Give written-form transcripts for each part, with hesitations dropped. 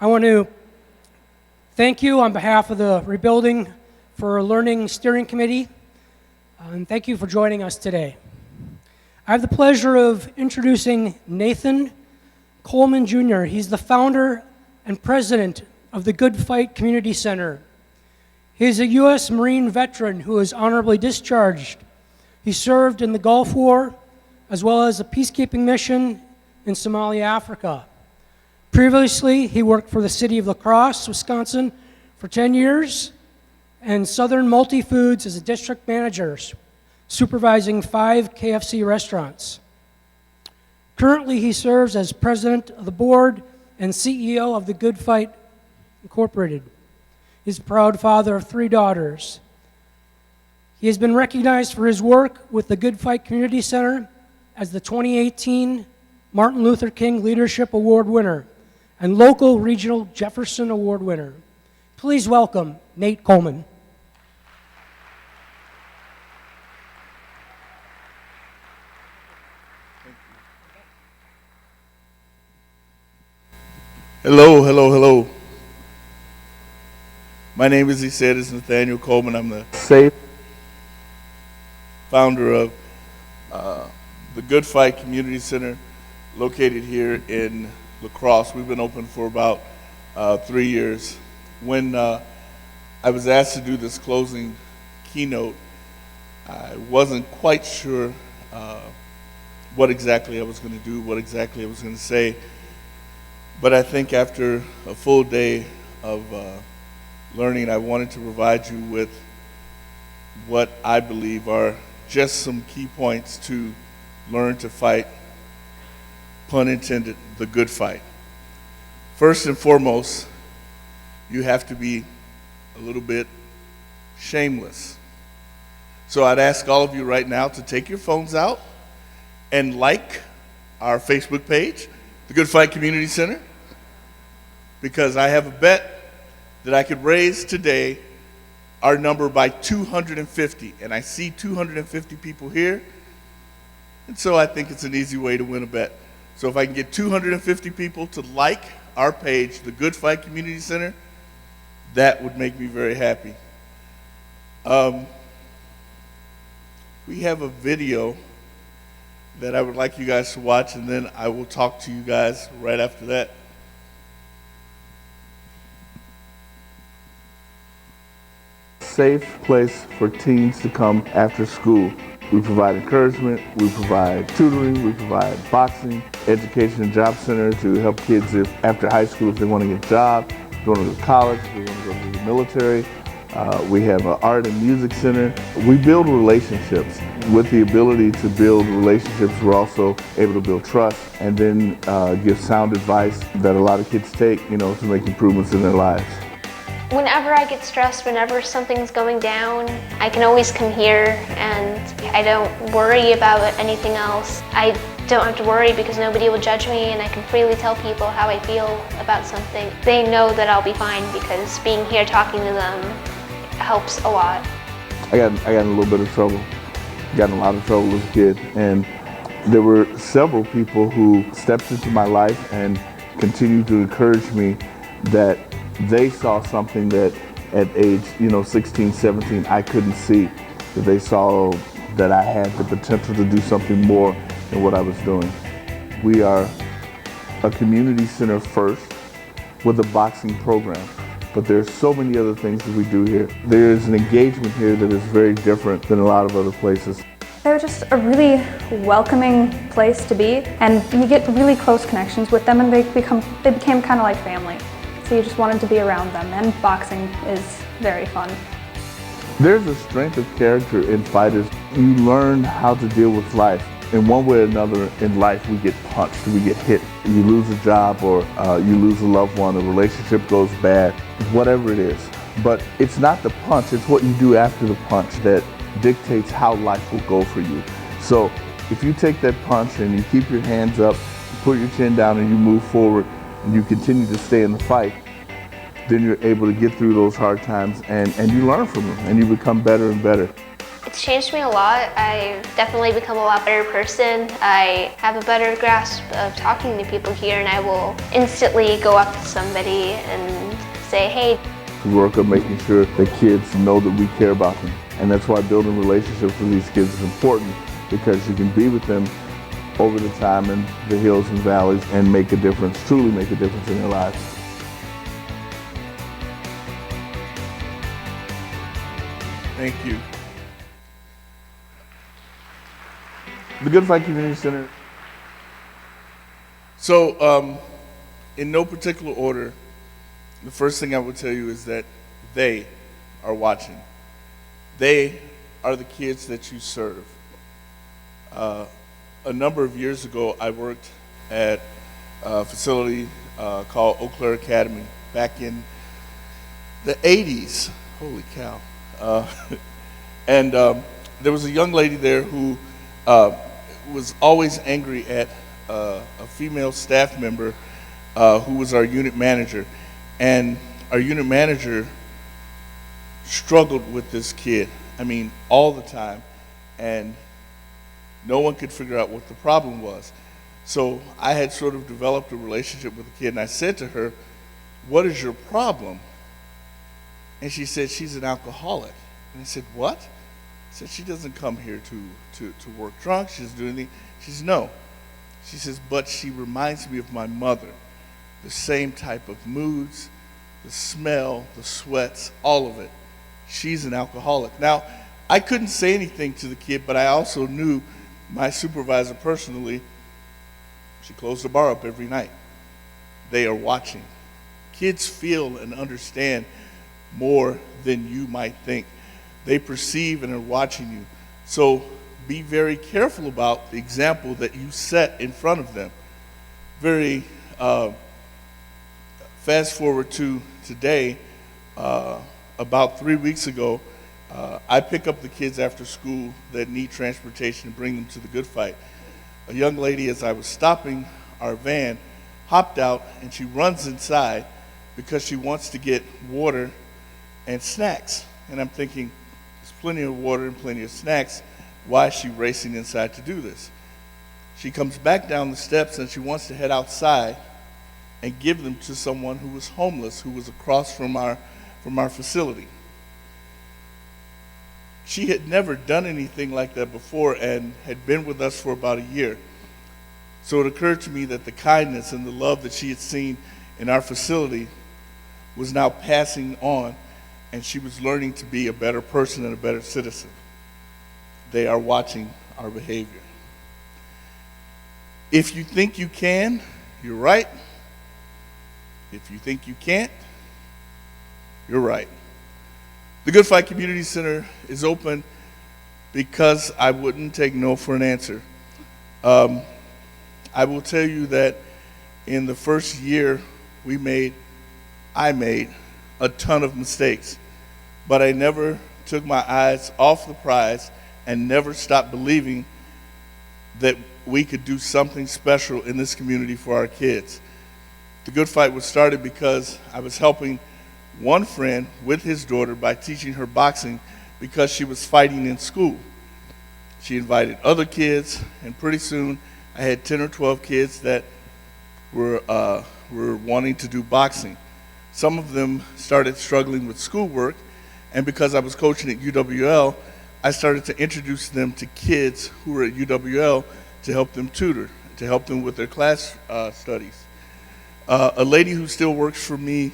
I want to thank you on behalf of the Rebuilding for Learning Steering Committee, and thank you for joining us today. I have the pleasure of introducing Nathan Coleman Jr. He's the founder and president of the Good Fight Community Center. He's a U.S. Marine veteran who is honorably discharged. He served in the Gulf War as well as a peacekeeping mission in Somalia, Africa. Previously, he worked for the City of Lacrosse, Wisconsin for 10 years and Southern Multi-Foods as a district manager, supervising 5 KFC restaurants. Currently, he serves as president of the Board and CEO of the Good Fight Incorporated. He's a proud father of 3 daughters. He has been recognized for his work with the Good Fight Community Center as the 2018 Martin Luther King Leadership Award winner and local regional Jefferson Award winner. Please welcome Nate Coleman. Hello. My name, as he said, is Nathaniel Coleman. I'm the founder of the Good Fight Community Center located here in Lacrosse. We've been open for about 3 years. When I was asked to do this closing keynote, I wasn't quite sure what exactly I was going to do, what exactly I was going to say. But I think after a full day of learning, I wanted to provide you with what I believe are just some key points to learn to fight, pun intended, the good fight. First and foremost, you have to be a little bit shameless. So I'd ask all of you right now to take your phones out and like our Facebook page, the Good Fight Community Center, because I have a bet that I could raise today our number by 250, and I see 250 people here, and so I think it's an easy way to win a bet. So if I can get 250 people to like our page, the Good Fight Community Center, that would make me very happy. We have a video that I would like you guys to watch, and then I will talk to you guys right after that. Safe place for teens to come after school. We provide encouragement, we provide tutoring, we provide boxing, education and job center to help kids after high school if they want to get a job, if they want to go to college, if they want to go to the military. We have an art and music center. We build relationships. With the ability to build relationships, we're also able to build trust and then give sound advice that a lot of kids take, to make improvements in their lives. Whenever I get stressed, whenever something's going down, I can always come here and I don't worry about anything else. I don't have to worry because nobody will judge me and I can freely tell people how I feel about something. They know that I'll be fine because being here talking to them helps a lot. I got in a little bit of trouble. Got in a lot of trouble as a kid, and there were several people who stepped into my life and continued to encourage me that they saw something that at age 16, 17 I couldn't see, that they saw that I had the potential to do something more than what I was doing. We are a community center first with a boxing program, but there's so many other things that we do here. There is an engagement here that is very different than a lot of other places. They're just a really welcoming place to be, and you get really close connections with them, and they became kind of like family. So you just wanted to be around them, and boxing is very fun. There's a strength of character in fighters. You learn how to deal with life. In one way or another in life, we get punched, we get hit. You lose a job or you lose a loved one, a relationship goes bad, whatever it is. But it's not the punch, it's what you do after the punch that dictates how life will go for you. So if you take that punch and you keep your hands up, you put your chin down and you move forward, and you continue to stay in the fight, then you're able to get through those hard times and you learn from them and you become better and better. It's changed me a lot. I've definitely become a lot better person. I have a better grasp of talking to people here, and I will instantly go up to somebody and say, hey. We work on making sure that kids know that we care about them. And that's why building relationships with these kids is important, because you can be with them over the time in the hills and valleys and make a difference, truly make a difference in their lives. Thank you. The Good Fight Community Center. So, in no particular order, the first thing I would tell you is that they are watching. They are the kids that you serve. A number of years ago, I worked at a facility called Eau Claire Academy back in the 80s. Holy cow. And there was a young lady there who was always angry at a female staff member who was our unit manager. And our unit manager struggled with this kid, I mean, all the time. And no one could figure out what the problem was. So I had sort of developed a relationship with the kid, and I said to her, "What is your problem?" And she said, "She's an alcoholic." And I said, "What?" I said, "She doesn't come here to work drunk. She doesn't do anything." She says, "No." She says, "But she reminds me of my mother. The same type of moods, the smell, the sweats, all of it. She's an alcoholic." Now, I couldn't say anything to the kid, but I also knew my supervisor personally. She closed the bar up every night. They are watching. Kids feel and understand more than you might think. They perceive and are watching you. So be very careful about the example that you set in front of them. Very fast forward to today, about 3 weeks ago, I pick up the kids after school that need transportation and bring them to the Good Fight. A young lady, as I was stopping our van, hopped out and she runs inside because she wants to get water and snacks. And I'm thinking, there's plenty of water and plenty of snacks. Why is she racing inside to do this? She comes back down the steps and she wants to head outside and give them to someone who was homeless, who was across from our facility. She had never done anything like that before and had been with us for about a year. So it occurred to me that the kindness and the love that she had seen in our facility was now passing on, and she was learning to be a better person and a better citizen. They are watching our behavior. If you think you can, you're right. If you think you can't, you're right. The Good Fight Community Center is open because I wouldn't take no for an answer. I will tell you that in the first year I made a ton of mistakes, but I never took my eyes off the prize and never stopped believing that we could do something special in this community for our kids. The Good Fight was started because I was helping one friend with his daughter by teaching her boxing because she was fighting in school. She invited other kids, and pretty soon I had 10 or 12 kids that were wanting to do boxing. Some of them started struggling with schoolwork, and because I was coaching at UWL, I started to introduce them to kids who were at UWL to help them tutor, to help them with their class studies. A lady who still works for me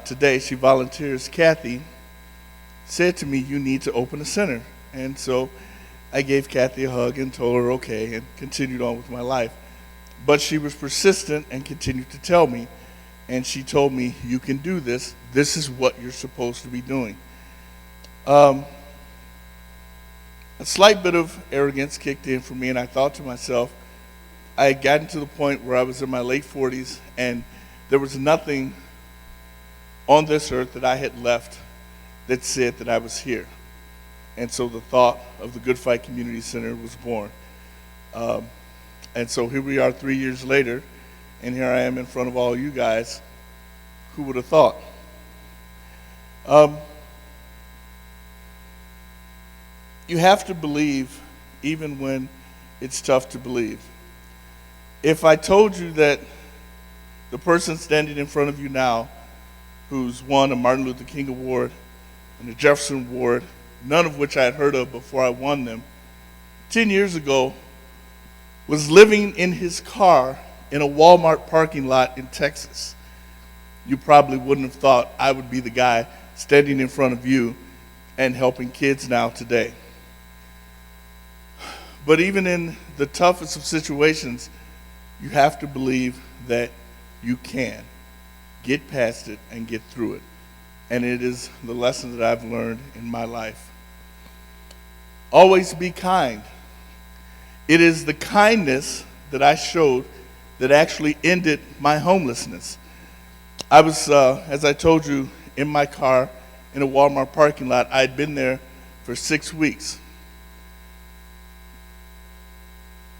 today, she volunteers, Kathy, said to me, "You need to open a center." And so I gave Kathy a hug and told her okay and continued on with my life. But she was persistent and continued to tell me, and she told me, "You can do this. This is what you're supposed to be doing." A slight bit of arrogance kicked in for me, and I thought to myself, I had gotten to the point where I was in my late 40s, and there was nothing on this earth that I had left that said that I was here. And so the thought of the Good Fight Community Center was born. And so here we are 3 years later, and here I am in front of all you guys. Who would have thought? you have to believe even when it's tough to believe. If I told you that the person standing in front of you now, who's won a Martin Luther King Award and a Jefferson Award, none of which I had heard of before I won them, 10 years ago was living in his car in a Walmart parking lot in Texas, you probably wouldn't have thought I would be the guy standing in front of you and helping kids now today. But even in the toughest of situations, you have to believe that you can get past it and get through it. And it is the lesson that I've learned in my life. Always be kind. It is the kindness that I showed that actually ended my homelessness. I was, as I told you, in my car in a Walmart parking lot. I had been there for 6 weeks.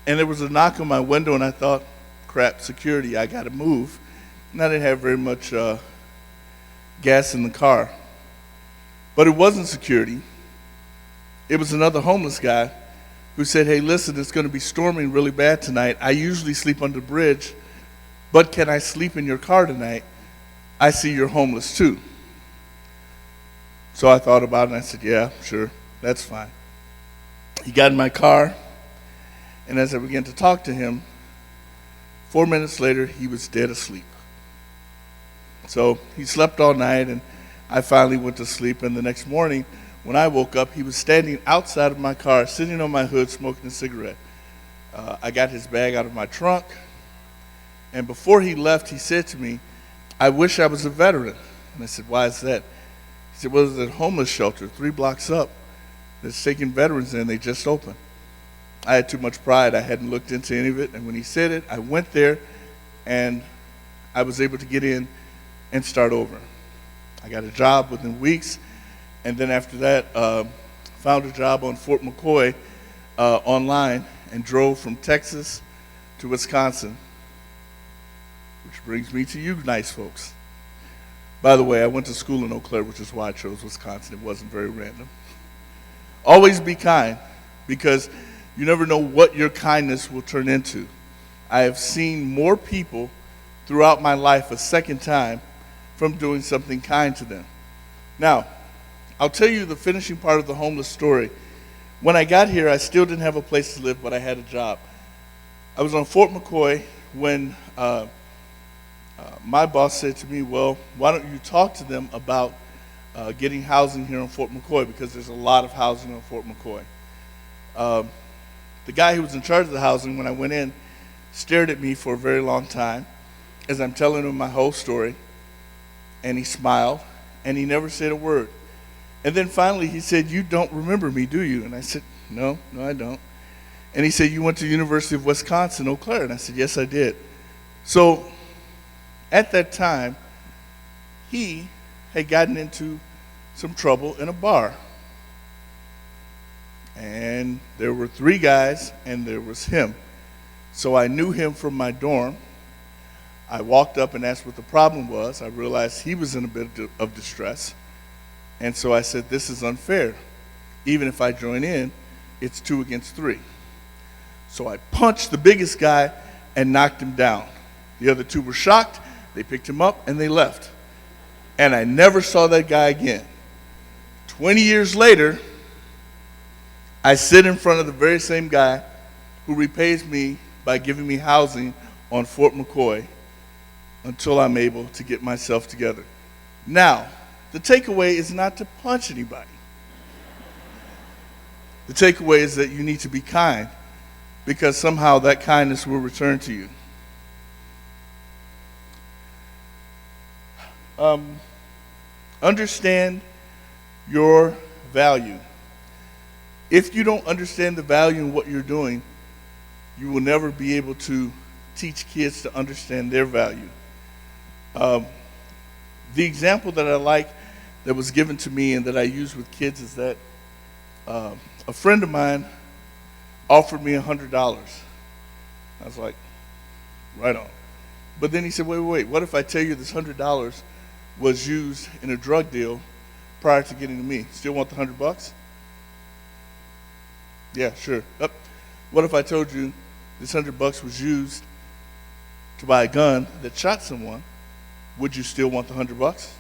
And there was a knock on my window, and I thought, crap, security, I got to move. And I didn't have very much gas in the car. But it wasn't security. It was another homeless guy who said, hey, listen, it's going to be storming really bad tonight. I usually sleep under the bridge, but can I sleep in your car tonight? I see you're homeless too. So I thought about it, and I said, yeah, sure, that's fine. He got in my car, and as I began to talk to him, 4 minutes later, he was dead asleep. So he slept all night, and I finally went to sleep, and the next morning, when I woke up, he was standing outside of my car, sitting on my hood, smoking a cigarette. I got his bag out of my trunk, and before he left, he said to me, I wish I was a veteran. And I said, why is that? He said, well, there's a homeless shelter 3 blocks up that's taking veterans in. They just opened. I had too much pride. I hadn't looked into any of it, and when he said it, I went there, and I was able to get in and start over. I got a job within weeks. And then after that, found a job on Fort McCoy online and drove from Texas to Wisconsin, which brings me to you nice folks. By the way, I went to school in Eau Claire, which is why I chose Wisconsin. It wasn't very random. Always be kind, because you never know what your kindness will turn into. I have seen more people throughout my life a second time from doing something kind to them. Now, I'll tell you the finishing part of the homeless story. When I got here, I still didn't have a place to live, but I had a job. I was on Fort McCoy when my boss said to me, well, why don't you talk to them about getting housing here on Fort McCoy, because there's a lot of housing on Fort McCoy. The guy who was in charge of the housing, when I went in, stared at me for a very long time as I'm telling him my whole story, and he smiled, and he never said a word. And then finally he said, you don't remember me, do you? And I said, no, I don't. And he said, you went to the University of Wisconsin, Eau Claire. And I said, yes, I did. So at that time, he had gotten into some trouble in a bar. And there were 3 guys, and there was him. So I knew him from my dorm. I walked up and asked what the problem was. I realized he was in a bit of distress. And so I said, this is unfair. Even if I join in, it's 2 against 3. So I punched the biggest guy and knocked him down. The other 2 were shocked. They picked him up and they left. And I never saw that guy again. 20 years later, I sit in front of the very same guy who repays me by giving me housing on Fort McCoy until I'm able to get myself together. Now, the takeaway is not to punch anybody. The takeaway is that you need to be kind, because somehow that kindness will return to you. Understand your value. If you don't understand the value in what you're doing, you will never be able to teach kids to understand their value. The example that I like that was given to me and that I use with kids is that a friend of mine offered me $100. I was like, right on. But then he said, wait, what if I tell you this $100 was used in a drug deal prior to getting to me? Still want the $100? Yeah, sure. What if I told you this $100 was used to buy a gun that shot someone? Would you still want the $100?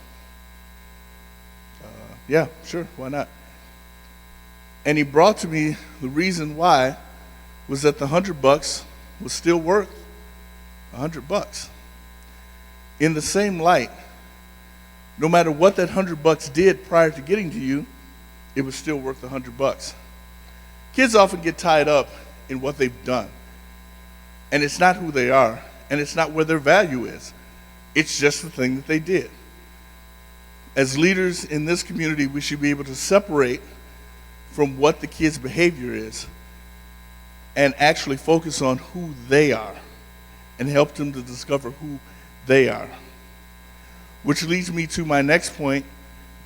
Yeah, sure, why not? And he brought to me the reason why was that the $100 was still worth $100. In the same light, no matter what that $100 did prior to getting to you, it was still worth $100. Kids often get tied up in what they've done. And it's not who they are, and it's not where their value is. It's just the thing that they did. As leaders in this community, we should be able to separate from what the kid's behavior is and actually focus on who they are and help them to discover who they are. Which leads me to my next point: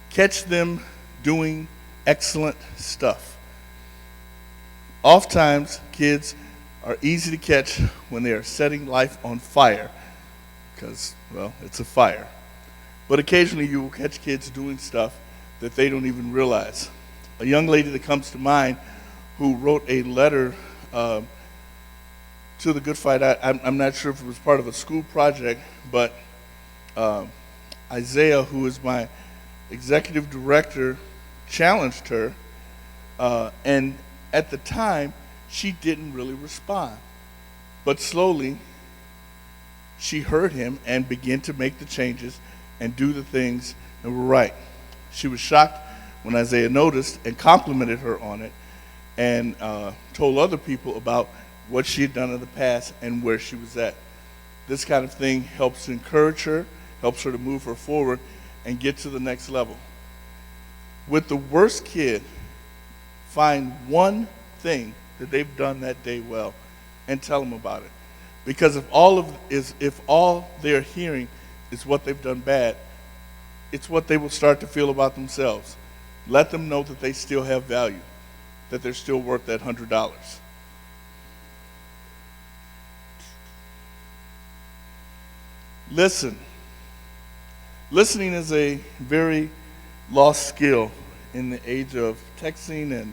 catch them doing excellent stuff. Oftentimes, kids are easy to catch when they are setting life on fire because, well, it's a fire. But occasionally you will catch kids doing stuff that they don't even realize. A young lady that comes to mind who wrote a letter to the Good Fight, I'm not sure if it was part of a school project, but Isaiah, who is my executive director, challenged her, and at the time, she didn't really respond. But slowly, she heard him and began to make the changes and do the things that were right. She was shocked when Isaiah noticed and complimented her on it and told other people about what she had done in the past and where she was at. This kind of thing helps to encourage her, helps her to move her forward and get to the next level. With the worst kid, find one thing that they've done that day well and tell them about it. Because if all they're hearing is what they've done bad, it's what they will start to feel about themselves. Let them know that they still have value, that they're still worth that $100. Listen. Listening is a very lost skill in the age of texting and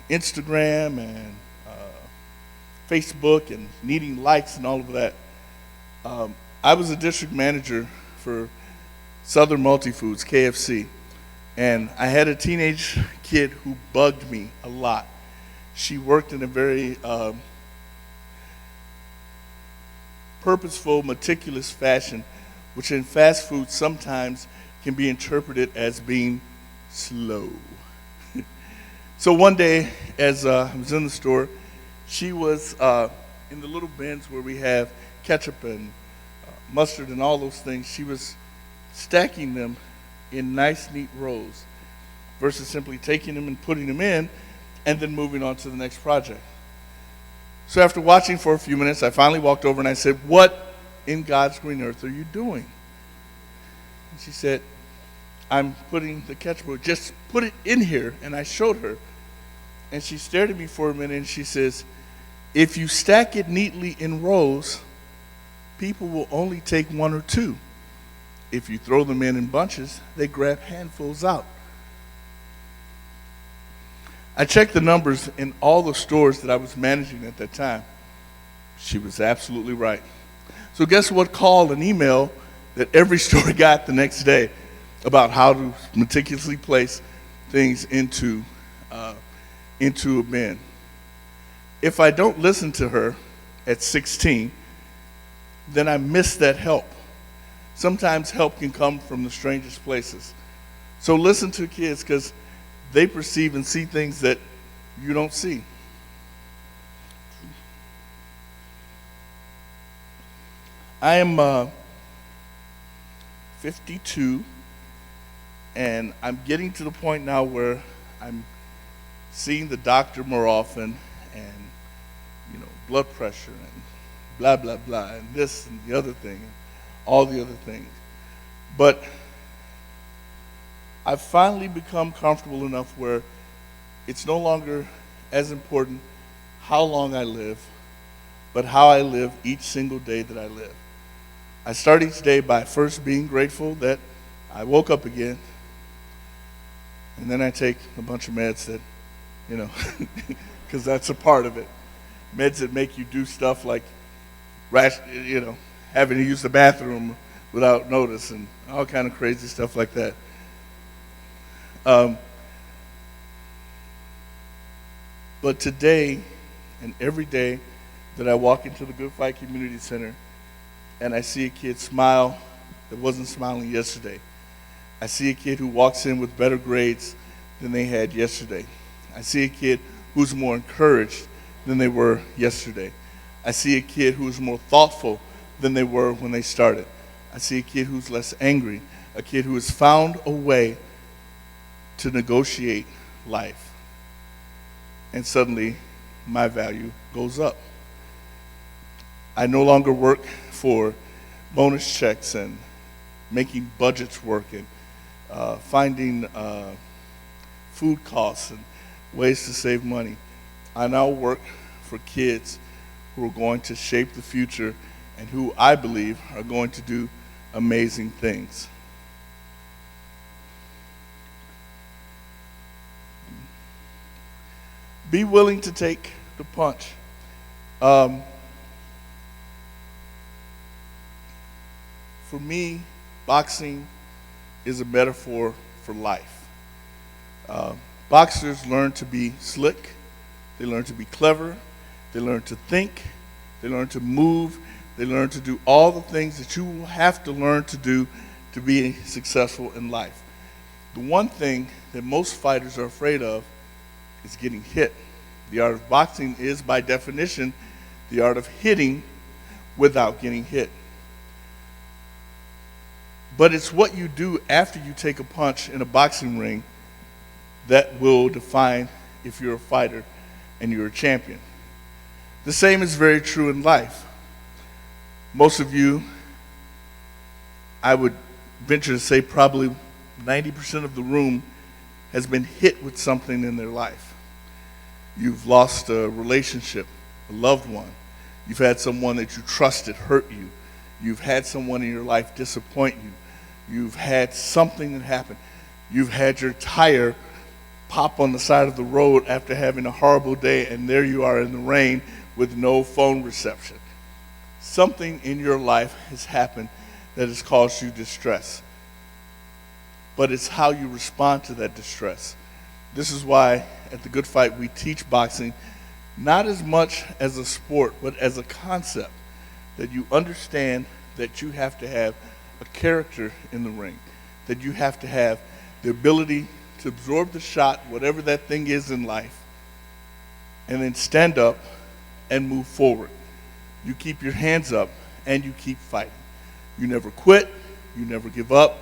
Instagram and Facebook and needing likes and all of that. I was a district manager for Southern Multifoods, KFC, and I had a teenage kid who bugged me a lot. She worked in a very purposeful, meticulous fashion, which in fast food sometimes can be interpreted as being slow. So one day, as I was in the store, she was in the little bins where we have ketchup and mustard and all those things. She was stacking them in nice, neat rows versus simply taking them and putting them in and then moving on to the next project. So after watching for a few minutes, I finally walked over and I said, "What in God's green earth are you doing?" And she said, "I'm putting the ketchup, just put it in here." And I showed her. And she stared at me for a minute and she says, "If you stack it neatly in rows, people will only take one or two. If you throw them in bunches, they grab handfuls out." I checked the numbers in all the stores that I was managing at that time. She was absolutely right. So guess what call and email that every store got the next day about how to meticulously place things into a bin. If I don't listen to her at 16, then I miss that help. Sometimes help can come from the strangest places. So listen to kids because they perceive and see things that you don't see. I am 52, and I'm getting to the point now where I'm seeing the doctor more often, and blood pressure and blah blah blah and this and the other thing and all the other things. But I've finally become comfortable enough where it's no longer as important how long I live, but how I live each single day that I live. I start each day by first being grateful that I woke up again, and then I take a bunch of meds that you know, because that's a part of it. Meds that make you do stuff like, having to use the bathroom without notice and all kind of crazy stuff like that. But today and every day that I walk into the Good Fight Community Center and I see a kid smile that wasn't smiling yesterday. I see a kid who walks in with better grades than they had yesterday. I see a kid who's more encouraged than they were yesterday. I see a kid who's more thoughtful than they were when they started. I see a kid who's less angry, a kid who has found a way to negotiate life. And suddenly, my value goes up. I no longer work for bonus checks and making budgets work and finding food costs and ways to save money. I now work for kids who are going to shape the future and who I believe are going to do amazing things. Be willing to take the punch. For me, boxing is a metaphor for life. Boxers learn to be slick, they learn to be clever, they learn to think, they learn to move, they learn to do all the things that you will have to learn to do to be successful in life. The one thing that most fighters are afraid of is getting hit. The art of boxing is, by definition, the art of hitting without getting hit. But it's what you do after you take a punch in a boxing ring that will define if you're a fighter and you're a champion. The same is very true in life. Most of you, I would venture to say probably 90% of the room has been hit with something in their life. You've lost a relationship, a loved one. You've had someone that you trusted hurt you. You've had someone in your life disappoint you. You've had something that happened. You've had your tire pop on the side of the road after having a horrible day, and there you are in the rain with no phone reception. Something in your life has happened that has caused you distress. But it's how you respond to that distress. This is why at the Good Fight we teach boxing not as much as a sport, but as a concept, that you understand that you have to have a character in the ring, that you have to have the ability to absorb the shot, whatever that thing is in life, and then stand up and move forward. You keep your hands up and you keep fighting. You never quit, you never give up,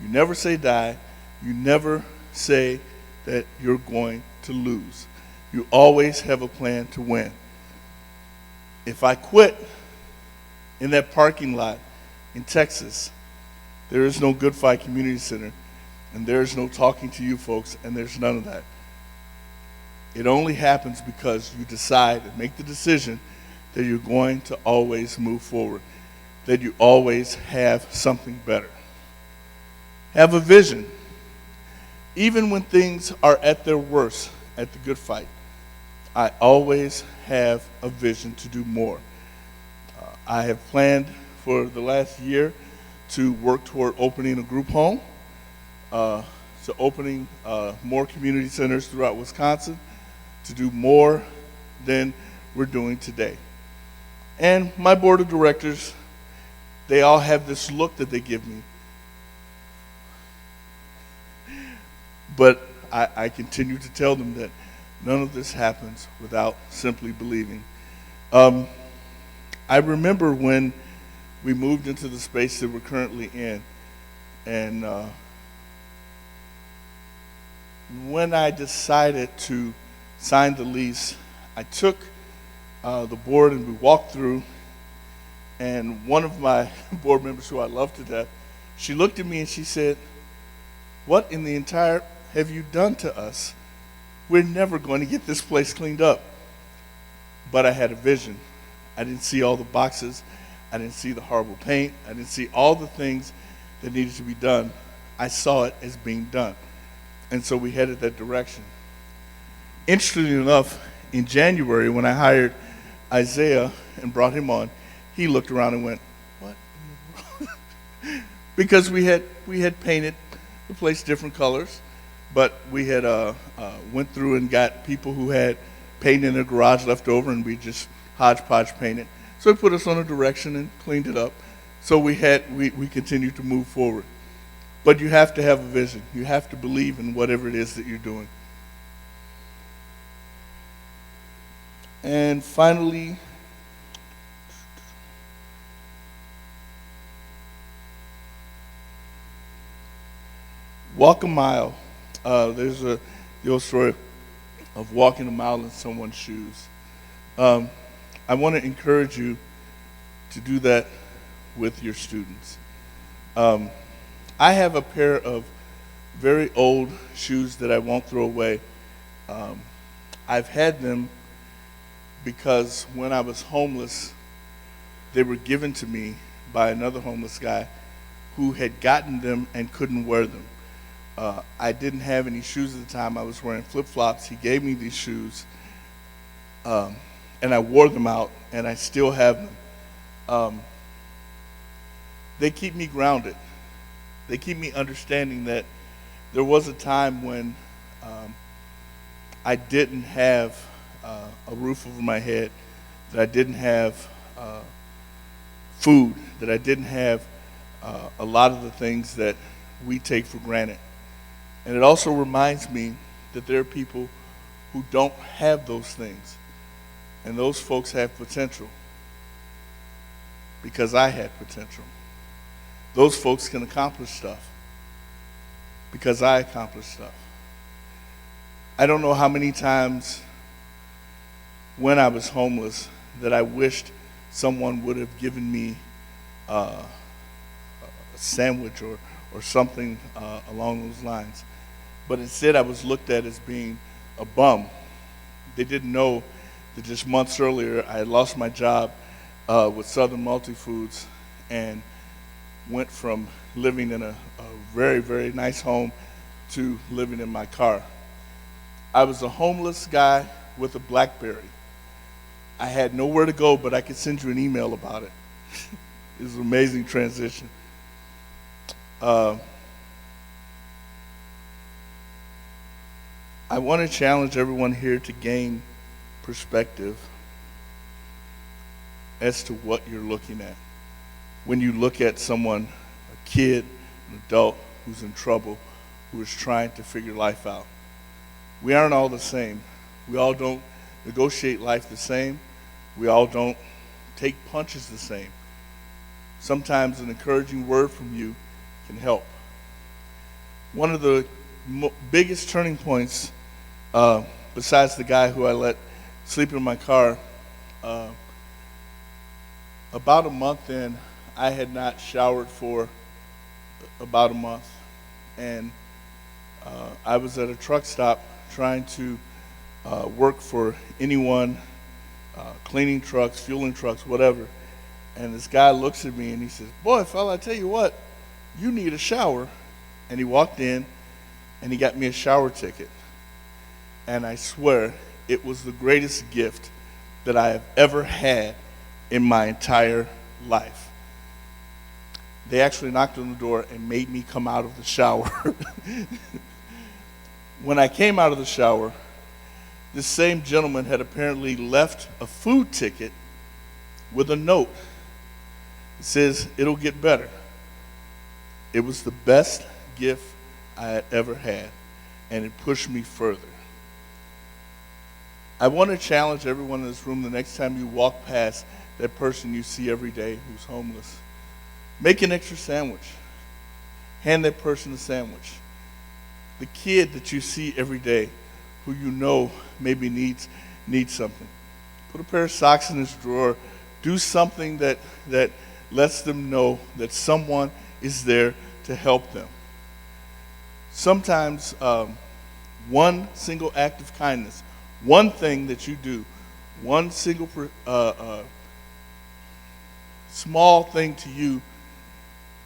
you never say die, you never say that you're going to lose. You always have a plan to win. If I quit in that parking lot in Texas, there is no Good Fight Community Center, and there is no talking to you folks, and there's none of that. It only happens because you decide and make the decision that you're going to always move forward, that you always have something better. Have a vision. Even when things are at their worst at the Good Fight, I always have a vision to do more. I have planned for the last year to work toward opening a group home, to opening more community centers throughout Wisconsin, to do more than we're doing today. And my board of directors, they all have this look that they give me. But I continue to tell them that none of this happens without simply believing. I remember when we moved into the space that we're currently in, and when I decided to sign the lease, I took the board and we walked through, and one of my board members, who I love to death, she looked at me and she said, "What in the entire have you done to us? We're never going to get this place cleaned up." But I had a vision. I didn't see all the boxes. I didn't see the horrible paint. I didn't see all the things that needed to be done. I saw it as being done. And so we headed that direction. Interestingly enough, in January, when I hired Isaiah and brought him on, he looked around and went, "What in the world?" Because we had painted the place different colors, but we had went through and got people who had paint in their garage left over, and we just hodgepodge painted. So he put us on a direction and cleaned it up. So we continued to move forward. But you have to have a vision. You have to believe in whatever it is that you're doing. And finally, walk a mile. There's the old story of walking a mile in someone's shoes. I want to encourage you to do that with your students. I have a pair of very old shoes that I won't throw away. I've had them because when I was homeless, they were given to me by another homeless guy who had gotten them and couldn't wear them. I didn't have any shoes at the time. I was wearing flip-flops. He gave me these shoes, and I wore them out, and I still have them. They keep me grounded. They keep me understanding that there was a time when I didn't have a roof over my head, that I didn't have food, that I didn't have a lot of the things that we take for granted. And it also reminds me that there are people who don't have those things, and those folks have potential because I had potential. Those folks can accomplish stuff because I accomplished stuff. I don't know how many times when I was homeless that I wished someone would have given me a sandwich or something along those lines. But instead I was looked at as being a bum. They didn't know that just months earlier I had lost my job with Southern Multifoods and went from living in a very, very nice home to living in my car. I was a homeless guy with a BlackBerry. I had nowhere to go, but I could send you an email about it. It was an amazing transition. I want to challenge everyone here to gain perspective as to what you're looking at. When you look at someone, a kid, an adult who's in trouble, who is trying to figure life out. We aren't all the same. We all don't negotiate life the same. We all don't take punches the same. Sometimes an encouraging word from you can help. One of the biggest turning points, besides the guy who I let sleep in my car, about a month in, I had not showered for about a month, and I was at a truck stop trying to work for anyone, cleaning trucks, fueling trucks, whatever, and this guy looks at me and he says, "Boy, fella, I tell you what, you need a shower." And he walked in and he got me a shower ticket, and I swear it was the greatest gift that I have ever had in my entire life. They actually knocked on the door and made me come out of the shower. When I came out of the shower, this same gentleman had apparently left a food ticket with a note. It says, "It'll get better." It was the best gift I had ever had, and it pushed me further. I want to challenge everyone in this room the next time you walk past that person you see every day who's homeless. Make an extra sandwich. Hand that person a sandwich. The kid that you see every day who you know maybe needs something. Put a pair of socks in his drawer. Do something that lets them know that someone is there to help them. Sometimes one single act of kindness, one thing that you do, one single small thing to you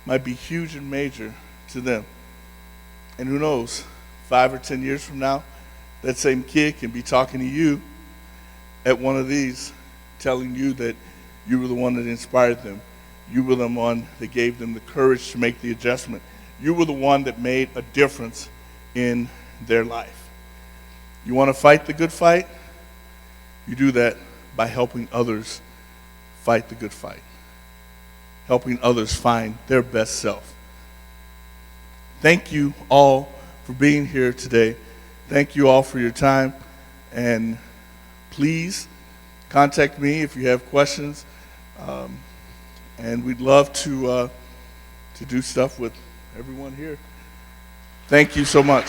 might be huge and major to them. And who knows, 5 or 10 years from now, that same kid can be talking to you at one of these, telling you that you were the one that inspired them. You were the one that gave them the courage to make the adjustment. You were the one that made a difference in their life. You want to fight the good fight? You do that by helping others fight the good fight, helping others find their best self. Thank you all for being here today. Thank you all for your time, and please contact me if you have questions, and we'd love to do stuff with everyone here. Thank you so much.